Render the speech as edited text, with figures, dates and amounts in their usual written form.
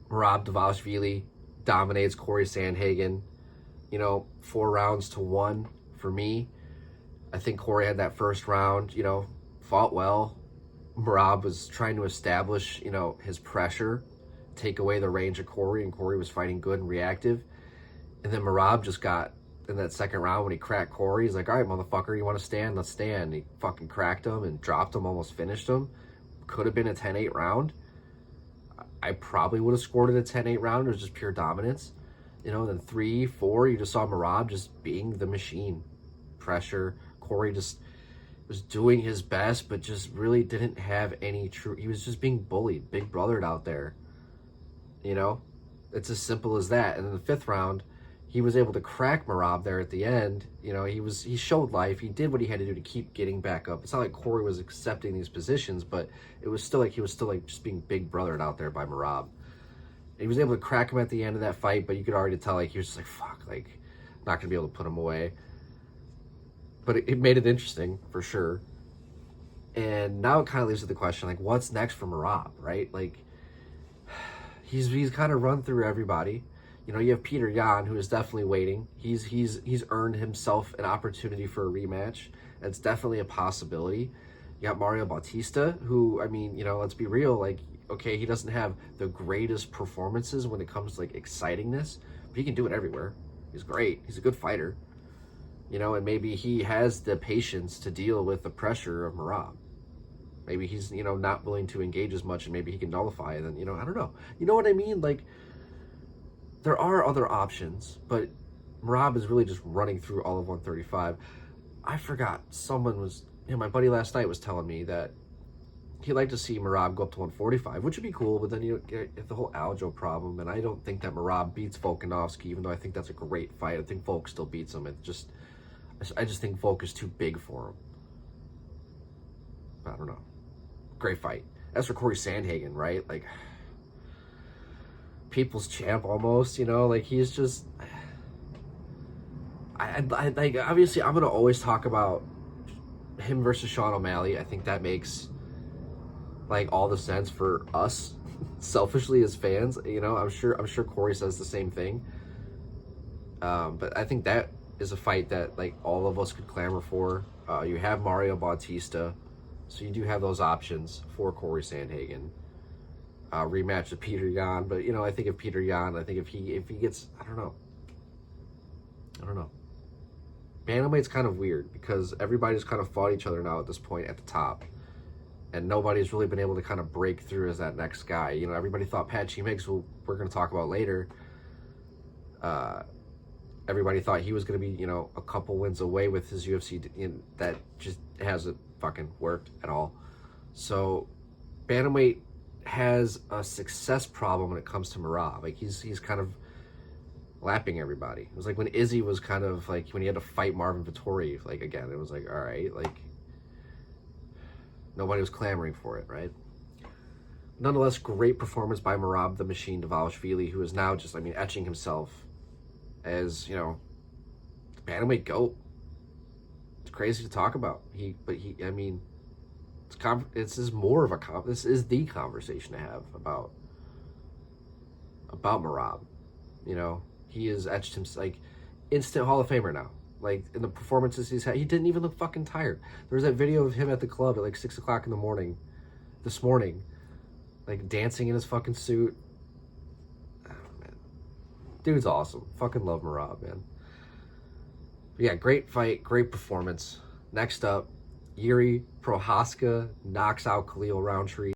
Merab Dvalishvili dominates Corey Sandhagen, 4 rounds to 1 for me. I think Corey had that first round, fought well. Merab was trying to establish, his pressure, take away the range of Corey, and Corey was fighting good and reactive. And then Merab just got, in that second round when he cracked Corey, he's like, all right, motherfucker, you want to stand? Let's stand. And he fucking cracked him and dropped him, almost finished him. Could have been a 10-8 round. I probably would have scored it a 10-8 round. It was just pure dominance. Then 3, 4, you just saw Merab just being the machine. Pressure. Corey just was doing his best, but just really didn't have any true... He was just being bullied, big brothered out there. It's as simple as that. And in the 5th round, he was able to crack Merab there at the end. He showed life. He did what he had to do to keep getting back up. It's not like Corey was accepting these positions, but it was still like he was still like just being big brothered out there by Merab. And he was able to crack him at the end of that fight, but you could already tell like he was just like, fuck, like not gonna be able to put him away. But it made it interesting for sure. And now it kind of leaves to the question, like, what's next for Merab, right? Like, he's kind of run through everybody. You have Peter Yan, who is definitely waiting. He's earned himself an opportunity for a rematch. That's definitely a possibility. You got Mario Bautista, who, let's be real, like, okay, he doesn't have the greatest performances when it comes to, like, excitingness, but he can do it everywhere. He's great. He's a good fighter. And maybe he has the patience to deal with the pressure of Merab. Maybe he's, not willing to engage as much, and maybe he can nullify it. And, I don't know. You know what I mean? Like, there are other options, but Merab is really just running through all of 135. I forgot. Someone was, my buddy last night was telling me that he'd like to see Merab go up to 145, which would be cool, but then you get the whole Aljo problem, and I don't think that Merab beats Volkanovski, even though I think that's a great fight. I think Volk still beats him. I just think Volk is too big for him. I don't know. Great fight. As for Corey Sandhagen, right? Like, people's champ almost, like he's just... I like, obviously I'm going to always talk about him versus Sean O'Malley. I think that makes like all the sense for us selfishly as fans. I'm sure Corey says the same thing. But I think that is a fight that like all of us could clamor for. You have Mario Bautista, so you do have those options for Corey Sandhagen. Rematch with Peter Yan, but I think if Peter Yan, I think if he gets, I don't know. Bantamweight's kind of weird because everybody's kind of fought each other now at this point at the top, and nobody's really been able to kind of break through as that next guy. Everybody thought Patchy Mix, who we're going to talk about later. Everybody thought he was going to be, a couple wins away with his UFC. That just hasn't fucking worked at all. So, Bantamweight has a success problem when it comes to Merab. Like, he's kind of lapping everybody. It was like when Izzy was kind of like, when he had to fight Marvin Vettori, like, again, it was like, all right, like, nobody was clamoring for it, right? Nonetheless, great performance by Merab the Machine Dvalishvili, who is now just, etching himself as, the Bantamweight GOAT. It's crazy to talk about. This is the conversation to have about Merab. He has etched himself, like, instant Hall of Famer now. Like, in the performances he's had, he didn't even look fucking tired. There was that video of him at the club at like 6 o'clock in the morning, this morning, like dancing in his fucking suit. Oh, man. Dude's awesome. Fucking love Merab, man. But yeah, great fight, great performance. Next up, Yuri Prohaska knocks out Khalil Roundtree.